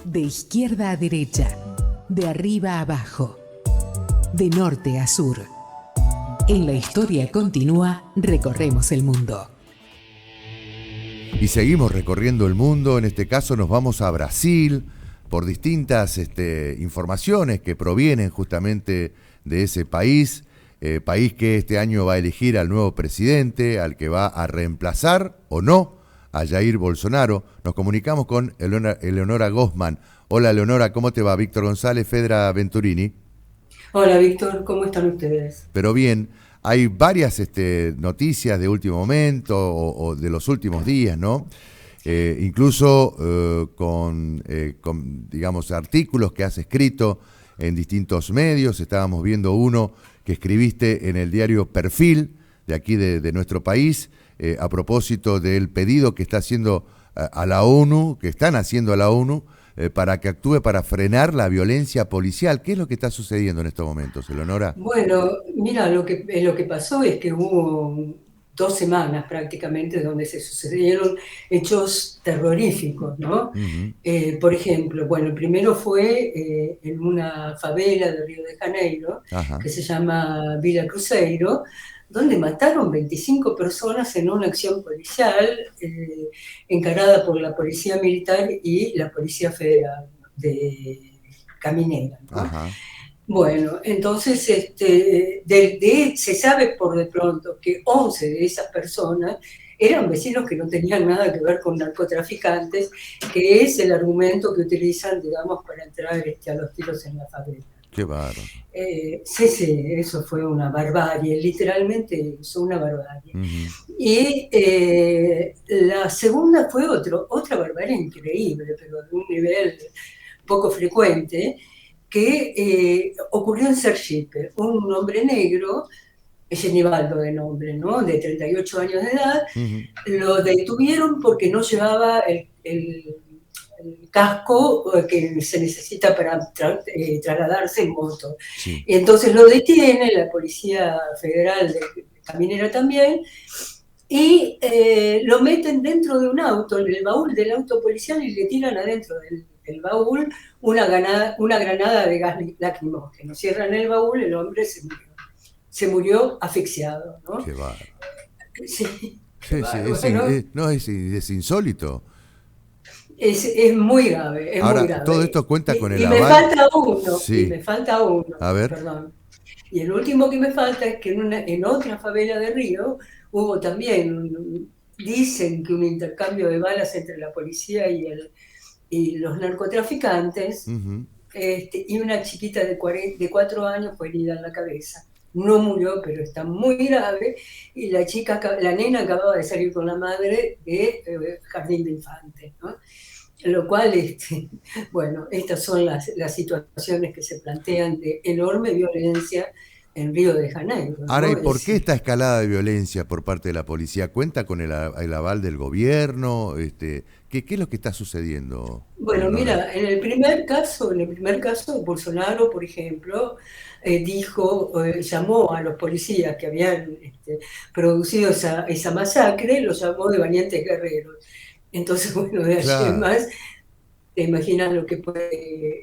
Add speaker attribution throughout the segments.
Speaker 1: De izquierda a derecha, de arriba a abajo, de norte a sur. En La Historia Continúa recorremos el mundo.
Speaker 2: Y seguimos recorriendo el mundo, en este caso nos vamos a Brasil por distintas informaciones que provienen justamente de ese país, país que este año va a elegir al nuevo presidente, al que va a reemplazar o no a Jair Bolsonaro. Nos comunicamos con Eleonora Gosman. Hola Eleonora, ¿cómo te va? Víctor González, Fedra Venturini.
Speaker 3: Hola Víctor, ¿cómo están ustedes?
Speaker 2: Pero bien, hay varias noticias de último momento o de los últimos días, ¿no? Incluso con, digamos, artículos que has escrito en distintos medios. Estábamos viendo uno que escribiste en el diario Perfil, de aquí de nuestro país, a propósito del pedido que está haciendo a la ONU, que están haciendo a la ONU, para que actúe para frenar la violencia policial. ¿Qué es lo que está sucediendo en estos momentos, Eleonora?
Speaker 3: Bueno, mira, lo que pasó es que hubo 2 semanas prácticamente donde se sucedieron hechos terroríficos, ¿no?
Speaker 2: Uh-huh.
Speaker 3: Por ejemplo, bueno, el primero fue en una favela de Río de Janeiro,
Speaker 2: Ajá.
Speaker 3: que se llama Vila Cruzeiro, donde mataron 25 personas en una acción policial encarada por la Policía Militar y la Policía Federal de Caminera, ¿no?
Speaker 2: Ajá.
Speaker 3: Bueno, entonces se sabe por de pronto que 11 de esas personas eran vecinos que no tenían nada que ver con narcotraficantes, que es el argumento que utilizan, digamos, para entrar a los tiros en la favela.
Speaker 2: Qué bárbaro.
Speaker 3: Sí, eso fue una barbarie, literalmente fue una barbarie.
Speaker 2: Uh-huh.
Speaker 3: Y la segunda fue otra barbarie increíble, pero de un nivel poco frecuente, que ocurrió en Sergipe. Un hombre negro, Genibaldo de nombre, ¿no? De 38 años de edad,
Speaker 2: Uh-huh.
Speaker 3: lo detuvieron porque no llevaba el casco que se necesita para trasladarse en moto.
Speaker 2: Sí.
Speaker 3: Y entonces lo detiene la Policía Federal de Caminera también, y lo meten dentro de un auto, en el baúl del auto policial, y le tiran adentro del baúl una granada de gas lacrimógeno. Cierran el baúl, el hombre se murió asfixiado, ¿no?
Speaker 2: Qué bárbaro.
Speaker 3: Sí,
Speaker 2: Sí,
Speaker 3: bueno,
Speaker 2: es insólito.
Speaker 3: es muy grave, es
Speaker 2: Ahora,
Speaker 3: muy grave.
Speaker 2: todo esto cuenta con el
Speaker 3: Y
Speaker 2: aval.
Speaker 3: me falta uno,
Speaker 2: Sí.
Speaker 3: y me falta uno,
Speaker 2: A ver.
Speaker 3: perdón. Y el último que me falta es que en otra favela de Río hubo también, dicen que un intercambio de balas entre la policía y los narcotraficantes,
Speaker 2: Uh-huh.
Speaker 3: y una chiquita de 4 años fue herida en la cabeza. No murió, pero está muy grave, y la nena acababa de salir con la madre de jardín de infantes, ¿no? Lo cual, bueno, estas son las situaciones que se plantean de enorme violencia en Río de Janeiro, ¿no?
Speaker 2: Ahora, ¿y por qué esta escalada de violencia por parte de la policía? ¿Cuenta con el aval del gobierno? ¿Qué es lo que está sucediendo?
Speaker 3: Bueno,
Speaker 2: Eleonora?
Speaker 3: mira, en el primer caso, Bolsonaro, por ejemplo, llamó a los policías que habían producido esa masacre, los llamó de valientes guerreros. Entonces, bueno, de allí en
Speaker 2: Claro.
Speaker 3: más, te imaginas lo que puede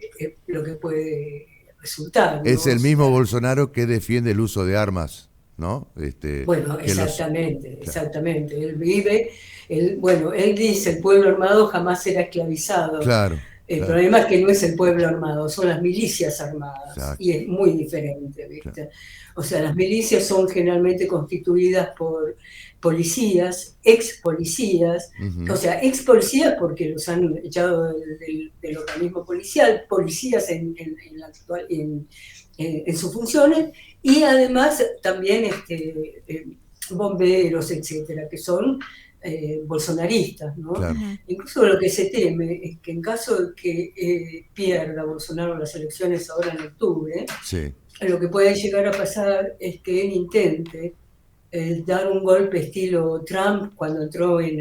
Speaker 3: resultar,
Speaker 2: Es
Speaker 3: ¿no? O
Speaker 2: el mismo
Speaker 3: sea,
Speaker 2: Bolsonaro que defiende el uso de armas, ¿no?
Speaker 3: bueno,
Speaker 2: Que los...
Speaker 3: exactamente. Él dice, el pueblo armado jamás será esclavizado.
Speaker 2: Claro,
Speaker 3: El
Speaker 2: claro,
Speaker 3: problema es que no es el pueblo armado, son las milicias armadas, y
Speaker 2: exacto,
Speaker 3: es muy diferente,
Speaker 2: claro.
Speaker 3: ¿viste? O sea, las milicias son generalmente constituidas por policías, ex policías,
Speaker 2: Uh-huh.
Speaker 3: o sea, ex policías porque los han echado del organismo policial, policías en sus funciones, y además también bomberos, etcétera, que son bolsonaristas, ¿no?
Speaker 2: Claro.
Speaker 3: Incluso lo que se teme es que en caso de que pierda Bolsonaro las elecciones ahora en octubre,
Speaker 2: Sí.
Speaker 3: lo que puede llegar a pasar es que él intente dar un golpe estilo Trump cuando entró en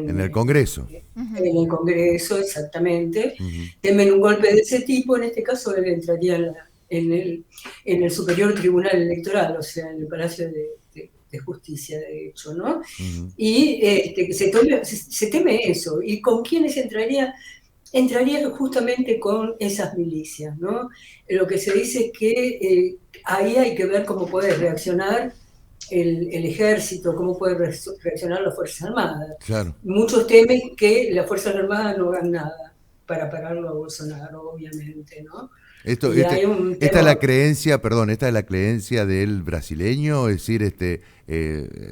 Speaker 2: En el Congreso.
Speaker 3: en el Congreso, exactamente.
Speaker 2: Uh-huh.
Speaker 3: Temen un golpe de ese tipo, en este caso él entraría en el Superior Tribunal Electoral, o sea, en el Palacio de Justicia, de hecho, ¿no?
Speaker 2: Uh-huh.
Speaker 3: Y se teme eso. ¿Y con quiénes entraría? entraría justamente con esas milicias, ¿no? Lo que se dice es que ahí hay que ver cómo puede reaccionar el ejército, cómo puede reaccionar las Fuerzas Armadas.
Speaker 2: Claro.
Speaker 3: Muchos temen que las Fuerzas Armadas no hagan nada para pararlo a Bolsonaro, obviamente, ¿no?
Speaker 2: Esto,
Speaker 3: Y hay un
Speaker 2: esta es
Speaker 3: tema.
Speaker 2: la creencia, perdón, esta es la creencia del brasileño, es decir,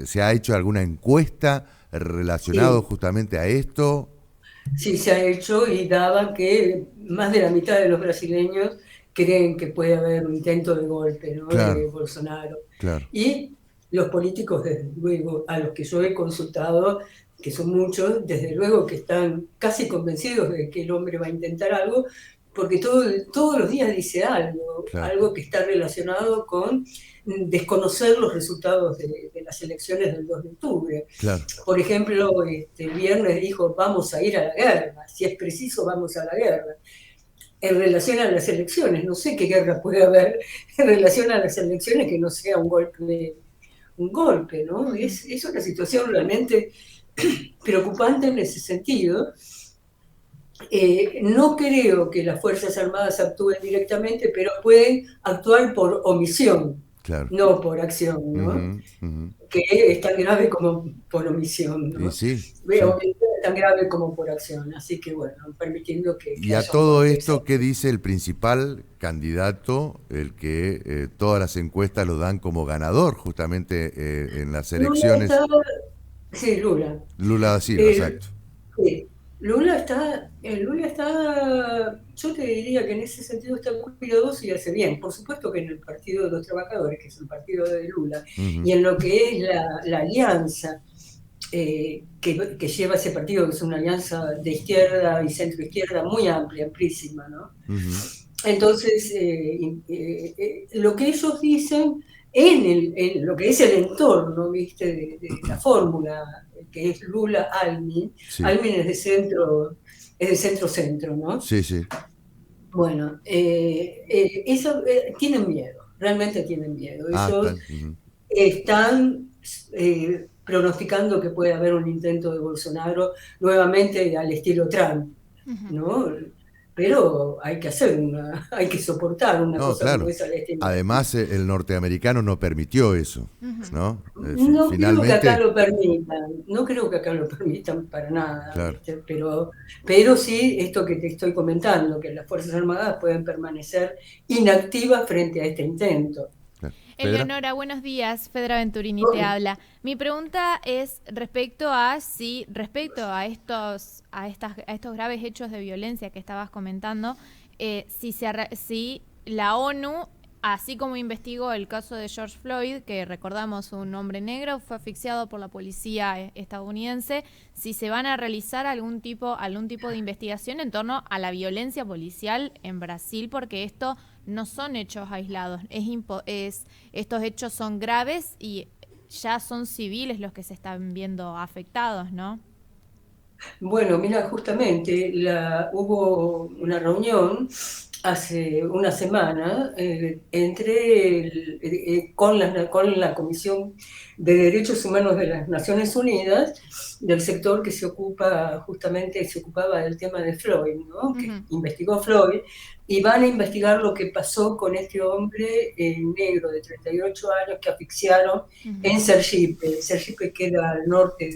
Speaker 2: ¿se ha hecho alguna encuesta relacionado
Speaker 3: Sí,
Speaker 2: justamente a esto?
Speaker 3: sí, se ha hecho y daba que más de la mitad de los brasileños creen que puede haber un intento de golpe, ¿no?
Speaker 2: Claro,
Speaker 3: De Bolsonaro.
Speaker 2: claro.
Speaker 3: Y los políticos, desde luego, a los que yo he consultado, que son muchos, desde luego que están casi convencidos de que el hombre va a intentar algo, porque todos los días dice algo,
Speaker 2: Claro,
Speaker 3: algo que está relacionado con desconocer los resultados de las elecciones del 2 de octubre.
Speaker 2: claro.
Speaker 3: Por ejemplo, el viernes dijo, vamos a ir a la guerra, si es preciso, vamos a la guerra. En relación a las elecciones, no sé qué guerra puede haber en relación a las elecciones que no sea un golpe, ¿no? Es una situación realmente preocupante en ese sentido. No creo que las Fuerzas Armadas actúen directamente, pero pueden actuar por omisión,
Speaker 2: Claro.
Speaker 3: no por acción, ¿no?
Speaker 2: Ujú, ujú.
Speaker 3: Que es tan grave como por omisión,
Speaker 2: Y
Speaker 3: ¿no?
Speaker 2: sí,
Speaker 3: Veo
Speaker 2: sí.
Speaker 3: que es tan grave como por acción, así que bueno, permitiendo que
Speaker 2: Y a
Speaker 3: haya un
Speaker 2: todo
Speaker 3: golpe.
Speaker 2: esto, ¿qué dice el principal candidato, el que todas las encuestas lo dan como ganador justamente en las
Speaker 3: Lula
Speaker 2: elecciones?
Speaker 3: está, sí, Lula.
Speaker 2: Lula da Silva,
Speaker 3: Eh,
Speaker 2: exacto.
Speaker 3: sí, Lula está, yo te diría que en ese sentido está cuidadoso y hace bien. Por supuesto que en el Partido de los Trabajadores, que es el partido de Lula,
Speaker 2: Ujú,
Speaker 3: y en lo que es la alianza que lleva ese partido, que es una alianza de izquierda y centro-izquierda muy amplia, amplísima, ¿no?
Speaker 2: ujú.
Speaker 3: Entonces, lo que ellos dicen en lo que es el entorno, ¿viste? De la fórmula, que es Lula-Almin.
Speaker 2: Sí,
Speaker 3: Almin es de centro-centro, ¿no?
Speaker 2: sí, sí.
Speaker 3: Bueno, eso, tienen miedo, realmente tienen miedo.
Speaker 2: Ah,
Speaker 3: Ellos
Speaker 2: están. Ujú.
Speaker 3: están pronosticando que puede haber un intento de Bolsonaro nuevamente al estilo Trump, ¿no? Pero hay que hay que soportar una
Speaker 2: No,
Speaker 3: cosa como
Speaker 2: claro.
Speaker 3: esa al estilo Trump.
Speaker 2: Además, el norteamericano no permitió eso, ¿no?
Speaker 3: No creo que acá
Speaker 2: Finalmente,
Speaker 3: lo permitan, no creo que acá lo permitan para nada,
Speaker 2: claro.
Speaker 3: ¿viste? Pero sí esto que te estoy comentando, que las Fuerzas Armadas pueden permanecer inactivas frente a este intento.
Speaker 2: Claro. Fedra.
Speaker 4: Eleonora, buenos días. Fedra Venturini te habla. Mi pregunta es respecto a estos graves hechos de violencia que estabas comentando, si la ONU, así como investigó el caso de George Floyd, que recordamos un hombre negro fue asfixiado por la policía estadounidense, si se van a realizar algún tipo de investigación en torno a la violencia policial en Brasil, porque esto no son hechos aislados, estos hechos son graves y ya son civiles los que se están viendo afectados, ¿no?
Speaker 3: Bueno, mira, justamente hubo una reunión hace una semana con la Comisión de Derechos Humanos de las Naciones Unidas, del sector que se ocupaba del tema de Floyd, ¿no? Que
Speaker 4: Uh-huh.
Speaker 3: investigó Floyd, y van a investigar lo que pasó con este hombre negro de 38 años que asfixiaron
Speaker 4: Uh-huh.
Speaker 3: en Sergipe. Sergipe queda al norte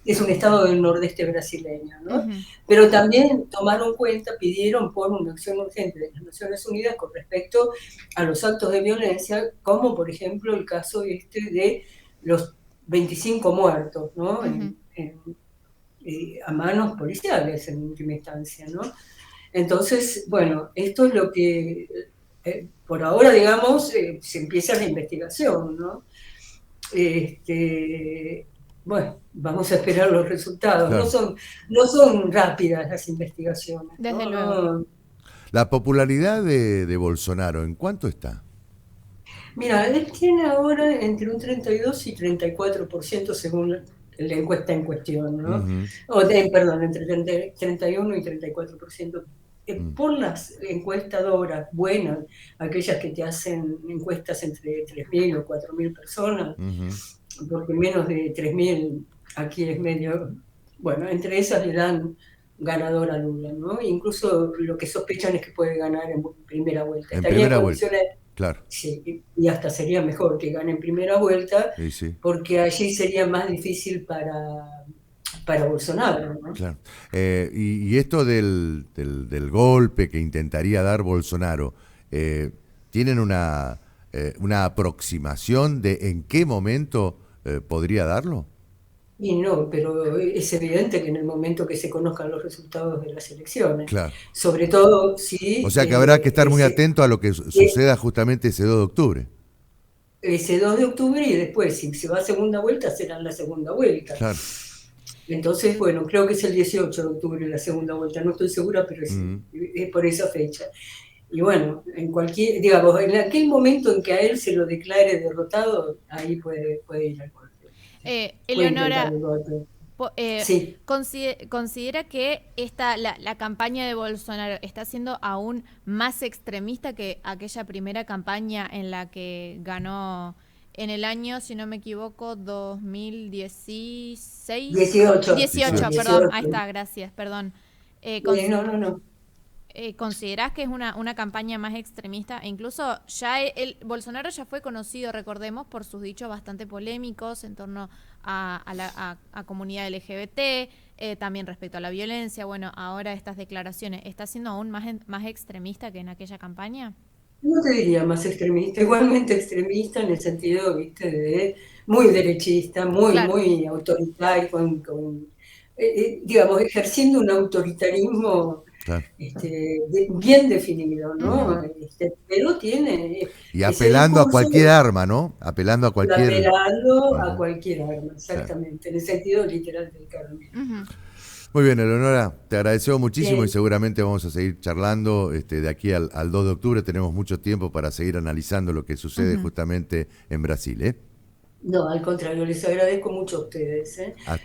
Speaker 3: es un estado del nordeste brasileño, ¿no?
Speaker 4: Uh-huh.
Speaker 3: Pero también tomaron cuenta, pidieron por una acción urgente de las Naciones Unidas con respecto a los actos de violencia, como por ejemplo el caso de los 25 muertos, ¿no?
Speaker 4: Uh-huh.
Speaker 3: A manos policiales en última instancia, ¿no? Entonces, bueno, esto es lo que por ahora, digamos, se empieza la investigación, ¿no? Bueno, vamos a esperar los resultados.
Speaker 2: Claro.
Speaker 3: No son rápidas las investigaciones,
Speaker 4: Desde
Speaker 3: ¿no?
Speaker 4: luego.
Speaker 2: La popularidad de Bolsonaro, ¿en cuánto está?
Speaker 3: Mira, él tiene ahora entre un 32 y 34% según la encuesta en cuestión, ¿no?
Speaker 2: Ujú,
Speaker 3: Perdón, entre 31 y 34%.
Speaker 2: mm,
Speaker 3: Por las encuestadoras buenas, aquellas que te hacen encuestas entre 3.000 o 4.000 personas,
Speaker 2: ujú.
Speaker 3: porque menos de 3.000 aquí es medio, bueno, entre esas le dan ganador a Lula, ¿no? Incluso lo que sospechan es que puede ganar en primera vuelta.
Speaker 2: En
Speaker 3: Estaría en
Speaker 2: primera vuelta,
Speaker 3: condiciones,
Speaker 2: claro.
Speaker 3: sí, y hasta sería mejor que gane en primera vuelta,
Speaker 2: Sí, sí,
Speaker 3: porque allí sería más difícil para Bolsonaro, ¿no?
Speaker 2: claro. Y esto del golpe que intentaría dar Bolsonaro, ¿tienen una aproximación de en qué momento podría darlo?
Speaker 3: Y no, pero es evidente que en el momento que se conozcan los resultados de las elecciones,
Speaker 2: Claro.
Speaker 3: sobre todo
Speaker 2: O
Speaker 3: si
Speaker 2: sea que habrá que estar muy atento a lo que
Speaker 3: eh,
Speaker 2: suceda justamente ese 2 de octubre.
Speaker 3: ese 2 de octubre y después, si se va a segunda vuelta, será la segunda vuelta.
Speaker 2: Claro.
Speaker 3: Entonces, bueno, creo que es el 18 de octubre la segunda vuelta, no estoy segura, pero es por esa fecha. Y bueno, digamos, en aquel momento en que a él se lo declare derrotado, ahí puede ir al golpe. Puede intentar
Speaker 4: Eleonora,
Speaker 3: el golpe.
Speaker 4: po- eh,
Speaker 3: Sí.
Speaker 4: ¿considera que la campaña de Bolsonaro está siendo aún más extremista que aquella primera campaña en la que ganó en el año, si no me equivoco, 2016?
Speaker 3: 18.
Speaker 4: 18, perdón,
Speaker 2: 18.
Speaker 4: ahí está, gracias, perdón.
Speaker 3: No.
Speaker 4: ¿Considerás que es una campaña más extremista? E incluso ya Bolsonaro ya fue conocido, recordemos, por sus dichos bastante polémicos en torno a comunidad LGBT, también respecto a la violencia. Bueno, ahora estas declaraciones, ¿está siendo aún más extremista que en aquella campaña?
Speaker 3: No te diría más extremista, igualmente extremista en el sentido, viste, de muy derechista,
Speaker 4: Claro.
Speaker 3: muy autoritario, digamos, ejerciendo un autoritarismo
Speaker 2: Claro.
Speaker 3: bien definido, ¿no?
Speaker 2: Ujú.
Speaker 3: Pero tiene
Speaker 2: Y
Speaker 3: ese
Speaker 2: apelando a
Speaker 3: discurso,
Speaker 2: cualquier arma, ¿no? Apelando a cualquier...
Speaker 3: apelando a
Speaker 2: Ajá,
Speaker 3: cualquier arma,
Speaker 2: claro.
Speaker 3: exactamente, en el sentido literal del término.
Speaker 4: Ujú.
Speaker 2: Muy bien, Eleonora, te agradecemos muchísimo y
Speaker 3: Bien,
Speaker 2: seguramente vamos a seguir charlando de aquí al 2 de octubre. Tenemos mucho tiempo para seguir analizando lo que sucede
Speaker 4: Ujú.
Speaker 2: justamente en Brasil, ¿eh?
Speaker 3: no, al contrario, les agradezco mucho a ustedes, ¿eh?
Speaker 2: Hasta